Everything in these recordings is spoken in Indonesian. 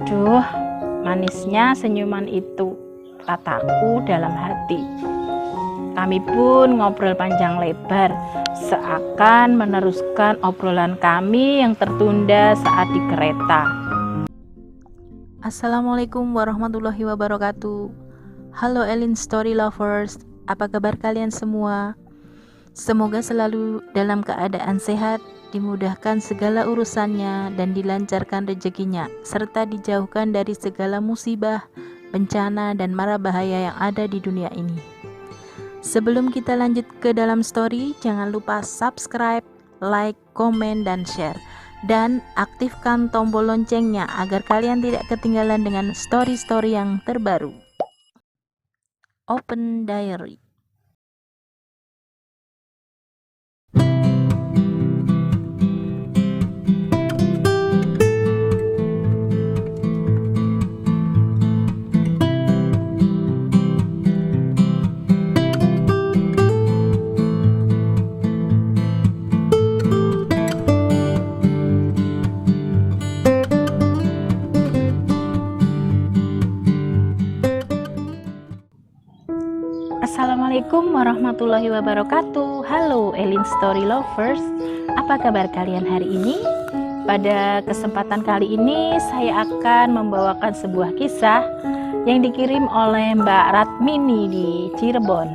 Duh, manisnya senyuman itu, kataku dalam hati. Kami pun ngobrol panjang lebar, seakan meneruskan obrolan kami yang tertunda saat di kereta. Assalamualaikum warahmatullahi wabarakatuh. Halo Elin Story Lovers, apa kabar kalian semua? Semoga selalu dalam keadaan sehat, dimudahkan segala urusannya dan dilancarkan rezekinya, serta dijauhkan dari segala musibah, bencana, dan mara bahaya yang ada di dunia ini. Sebelum kita lanjut ke dalam story, jangan lupa subscribe, like, komen, dan share. Dan aktifkan tombol loncengnya agar kalian tidak ketinggalan dengan story-story yang terbaru. Open Diary. Assalamualaikum warahmatullahi wabarakatuh. Halo Elin Story Lovers, apa kabar kalian hari ini? Pada kesempatan kali ini saya akan membawakan sebuah kisah yang dikirim oleh Mbak Ratmini di Cirebon.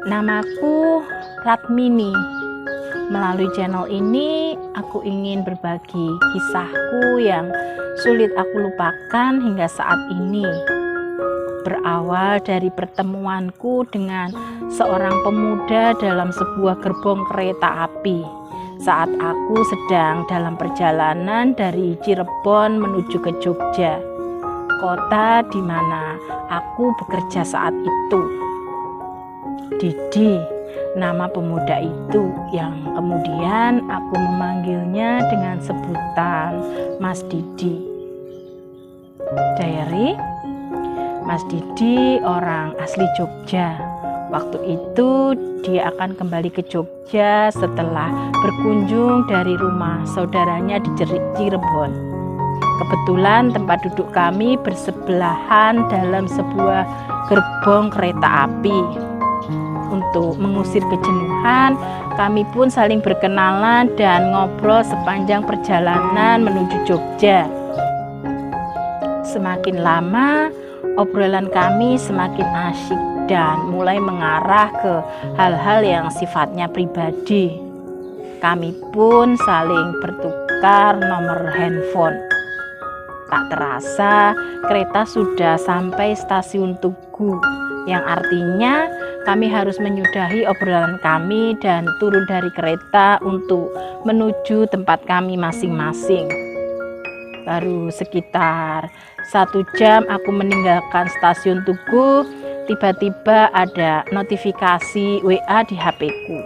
Namaku Ratmini. Melalui channel ini aku ingin berbagi kisahku yang sulit aku lupakan hingga saat ini. Berawal dari pertemuanku dengan seorang pemuda dalam sebuah gerbong kereta api saat aku sedang dalam perjalanan dari Cirebon menuju ke Jogja, kota di mana aku bekerja saat itu. Didi, nama pemuda itu yang kemudian aku memanggilnya dengan sebutan Mas Didi. Diary, Mas Didi orang asli Jogja. Waktu itu dia akan kembali ke Jogja setelah berkunjung dari rumah saudaranya di Cirebon. Kebetulan tempat duduk kami bersebelahan dalam sebuah gerbong kereta api. Untuk mengusir kejenuhan, kami pun saling berkenalan dan ngobrol sepanjang perjalanan menuju Jogja. Semakin lama, obrolan kami semakin asyik dan mulai mengarah ke hal-hal yang sifatnya pribadi. Kami pun saling bertukar nomor handphone. Tak terasa kereta sudah sampai stasiun Tugu, yang artinya kami harus menyudahi obrolan kami dan turun dari kereta untuk menuju tempat kami masing-masing. Baru sekitar 1 jam aku meninggalkan stasiun Tugu, tiba-tiba ada notifikasi WA di HP-ku.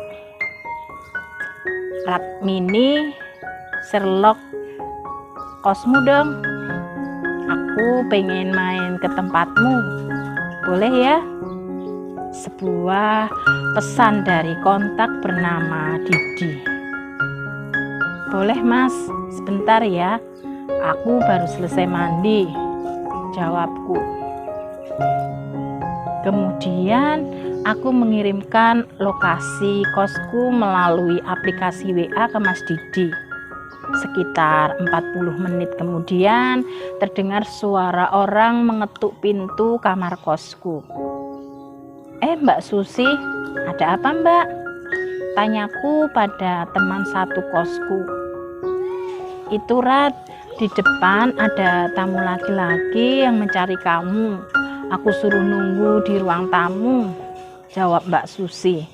Ratmini, Sherlock, kosmu dong. Aku pengen main ke tempatmu. Boleh ya? Sebuah pesan dari kontak bernama Didi. Boleh mas, sebentar ya. Aku baru selesai mandi, jawabku. Kemudian aku mengirimkan lokasi kosku melalui aplikasi WA ke Mas Didi. Sekitar 40 menit kemudian terdengar suara orang mengetuk pintu kamar kosku. Mbak Susi, ada apa mbak? Tanyaku pada teman satu kosku. Itu Rat, di depan ada tamu laki-laki yang mencari kamu. Aku suruh nunggu di ruang tamu, jawab Mbak Susi.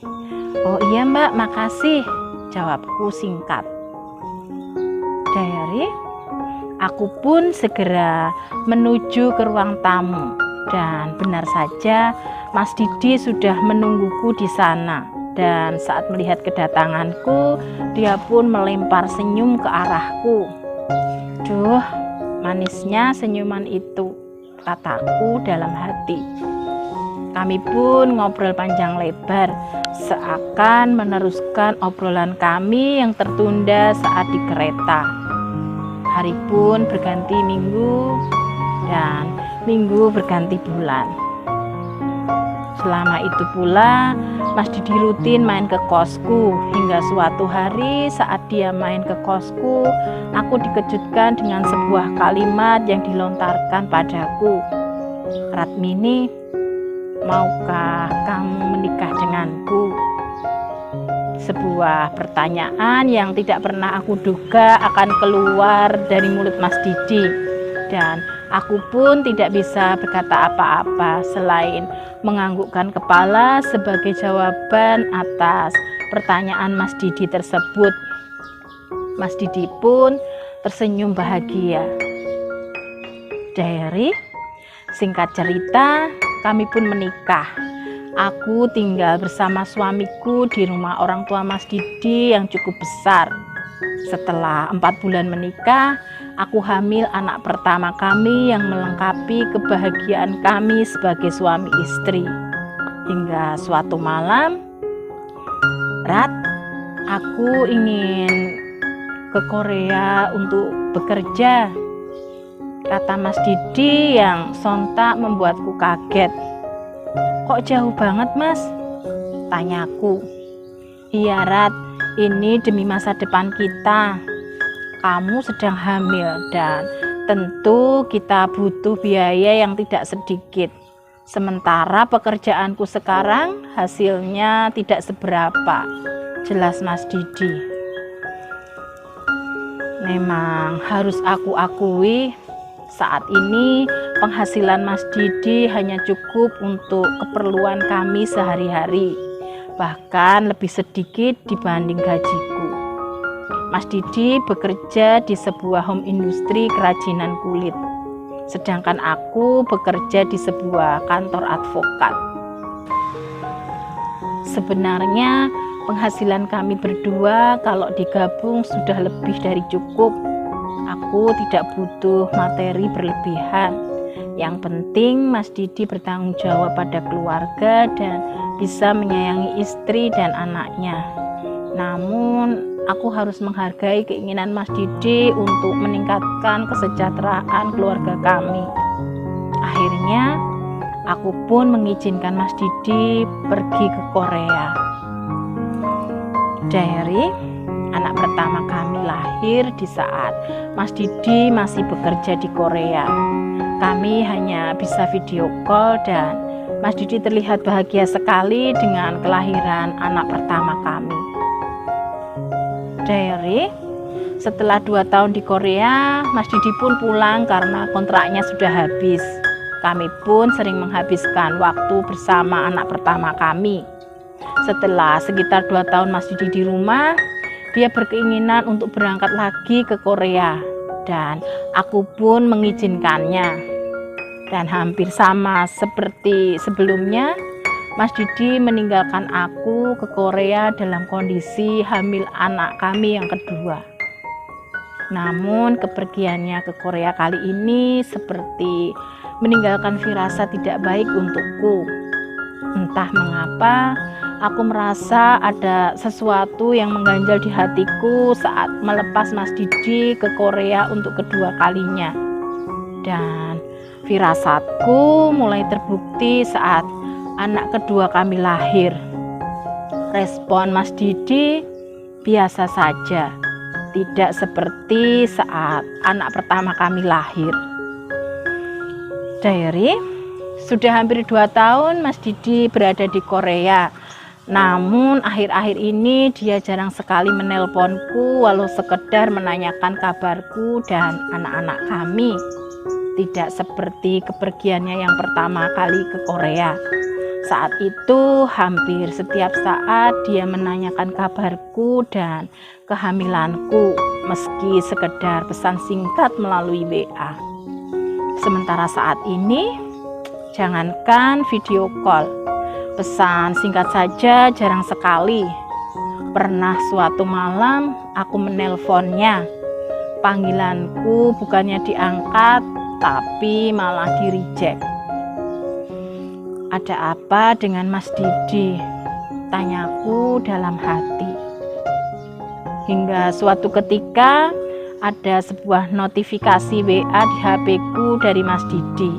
Oh iya mbak, makasih, jawabku singkat. Diary, aku pun segera menuju ke ruang tamu dan benar saja Mas Didi sudah menungguku di sana. Dan saat melihat kedatanganku, dia pun melempar senyum ke arahku. Duh, manisnya senyuman itu, kataku dalam hati. Kami pun ngobrol panjang lebar, seakan meneruskan obrolan kami yang tertunda saat di kereta. hari pun berganti minggu dan minggu berganti bulan. Selama itu pula Mas Didi rutin main ke kosku, hingga suatu hari saat dia main ke kosku, aku dikejutkan dengan sebuah kalimat yang dilontarkan padaku. "Ratmini, maukah kamu menikah denganku?" Sebuah pertanyaan yang tidak pernah aku duga akan keluar dari mulut Mas Didi, dan aku pun tidak bisa berkata apa-apa selain menganggukkan kepala sebagai jawaban atas pertanyaan Mas Didi tersebut. Mas Didi pun tersenyum bahagia. Diary, singkat cerita, kami pun menikah. Aku tinggal bersama suamiku di rumah orang tua Mas Didi yang cukup besar. Setelah 4 bulan menikah, aku hamil anak pertama kami yang melengkapi kebahagiaan kami sebagai suami istri. Hingga suatu malam, "Rat, aku ingin ke Korea untuk bekerja," kata Mas Didi yang sontak membuatku kaget. "Kok jauh banget, Mas?" tanyaku. "Iya, Rat, ini demi masa depan kita. Kamu sedang hamil dan tentu kita butuh biaya yang tidak sedikit. Sementara pekerjaanku sekarang hasilnya tidak seberapa," jelas Mas Didi. Memang harus aku akui, saat ini penghasilan Mas Didi hanya cukup untuk keperluan kami sehari-hari, bahkan lebih sedikit dibanding gajiku. Mas Didi bekerja di sebuah home industri kerajinan kulit, sedangkan aku bekerja di sebuah kantor advokat. Sebenarnya penghasilan kami berdua kalau digabung sudah lebih dari cukup. Aku tidak butuh materi berlebihan. Yang penting Mas Didi bertanggung jawab pada keluarga dan bisa menyayangi istri dan anaknya. Namun aku harus menghargai keinginan Mas Didi untuk meningkatkan kesejahteraan keluarga kami. Akhirnya aku pun mengizinkan Mas Didi pergi ke Korea. Diary, anak pertama kami lahir di saat Mas Didi masih bekerja di Korea. Kami hanya bisa video call dan Mas Didi terlihat bahagia sekali dengan kelahiran anak pertama kami. Diary, setelah 2 tahun di Korea, Mas Didi pun pulang karena kontraknya sudah habis. Kami pun sering menghabiskan waktu bersama anak pertama kami. Setelah sekitar 2 tahun Mas Didi di rumah, dia berkeinginan untuk berangkat lagi ke Korea dan aku pun mengizinkannya. Dan hampir sama seperti sebelumnya, Mas Didi meninggalkan aku ke Korea dalam kondisi hamil anak kami yang kedua. Namun kepergiannya ke Korea kali ini seperti meninggalkan firasat tidak baik untukku. Entah mengapa, aku merasa ada sesuatu yang mengganjal di hatiku saat melepas Mas Didi ke Korea untuk kedua kalinya. Dan firasatku mulai terbukti saat anak kedua kami lahir. Respon Mas Didi biasa saja, tidak seperti saat anak pertama kami lahir. Diary, sudah hampir 2 tahun Mas Didi berada di Korea. Namun akhir-akhir ini dia jarang sekali menelponku walau sekedar menanyakan kabarku dan anak-anak kami. Tidak seperti kepergiannya yang pertama kali ke Korea. Saat itu hampir setiap saat dia menanyakan kabarku dan kehamilanku, meski sekedar pesan singkat melalui WA. Sementara saat ini, jangankan video call, pesan singkat saja jarang sekali. Pernah suatu malam aku menelponnya. Panggilanku bukannya diangkat, tapi malah di-reject. "Ada apa dengan Mas Didi?" tanyaku dalam hati. Hingga suatu ketika ada sebuah notifikasi WA di HP-ku dari Mas Didi.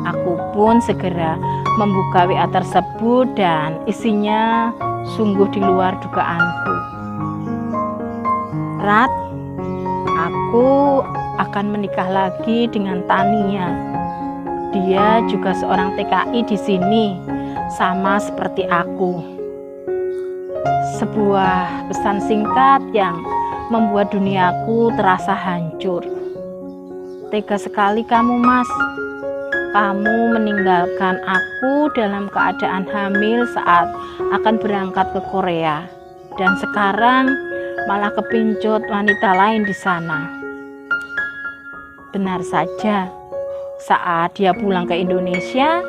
Aku pun segera membuka WA tersebut dan isinya sungguh di luar dugaanku. Rat, aku akan menikah lagi dengan Tania. Dia juga seorang TKI di sini, sama seperti aku. Sebuah pesan singkat yang membuat duniaku terasa hancur. Tega sekali kamu, Mas. Kamu meninggalkan aku dalam keadaan hamil saat akan berangkat ke Korea. Dan sekarang malah kepincut wanita lain di sana. Benar saja, saat dia pulang ke Indonesia,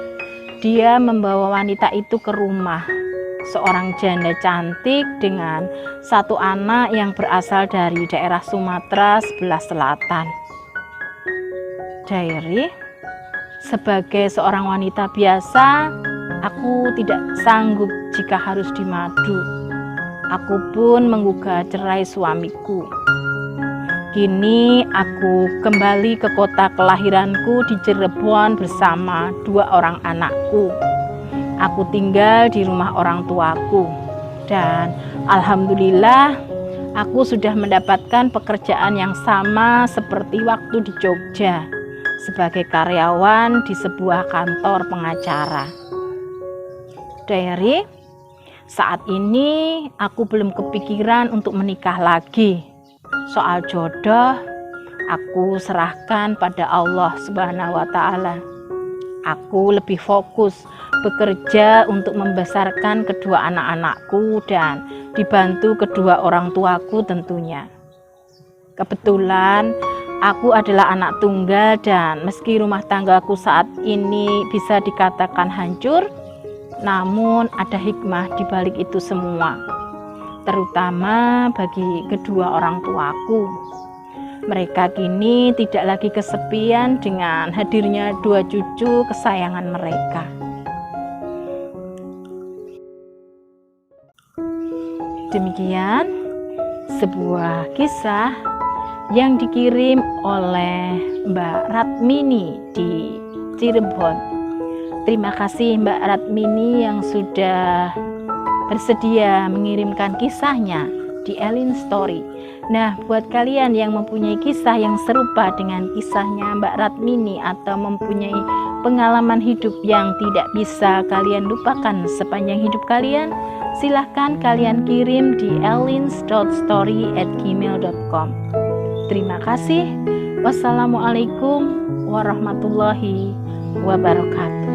dia membawa wanita itu ke rumah. Seorang janda cantik dengan satu anak yang berasal dari daerah Sumatera sebelah selatan. Diary, sebagai seorang wanita biasa, aku tidak sanggup jika harus dimadu. Aku pun menggugat cerai suamiku. Kini aku kembali ke kota kelahiranku di Cirebon bersama 2 orang anakku. Aku tinggal di rumah orang tuaku dan alhamdulillah aku sudah mendapatkan pekerjaan yang sama seperti waktu di Jogja sebagai karyawan di sebuah kantor pengacara. Diary, saat ini aku belum kepikiran untuk menikah lagi. Soal jodoh, aku serahkan pada Allah Subhanahu wa Ta'ala. Aku lebih fokus bekerja untuk membesarkan kedua anak-anakku dan dibantu kedua orang tuaku tentunya. Kebetulan aku adalah anak tunggal dan meski rumah tanggaku saat ini bisa dikatakan hancur, namun ada hikmah di balik itu semua. Terutama bagi kedua orang tuaku. Mereka kini tidak lagi kesepian dengan hadirnya 2 cucu kesayangan mereka. Demikian sebuah kisah yang dikirim oleh Mbak Ratmini di Cirebon. Terima kasih Mbak Ratmini yang sudah bersedia mengirimkan kisahnya di Elin Story. Nah, buat kalian yang mempunyai kisah yang serupa dengan kisahnya Mbak Ratmini atau mempunyai pengalaman hidup yang tidak bisa kalian lupakan sepanjang hidup kalian, silahkan kalian kirim di elins.story@gmail.com. Terima kasih. Wassalamualaikum warahmatullahi wabarakatuh.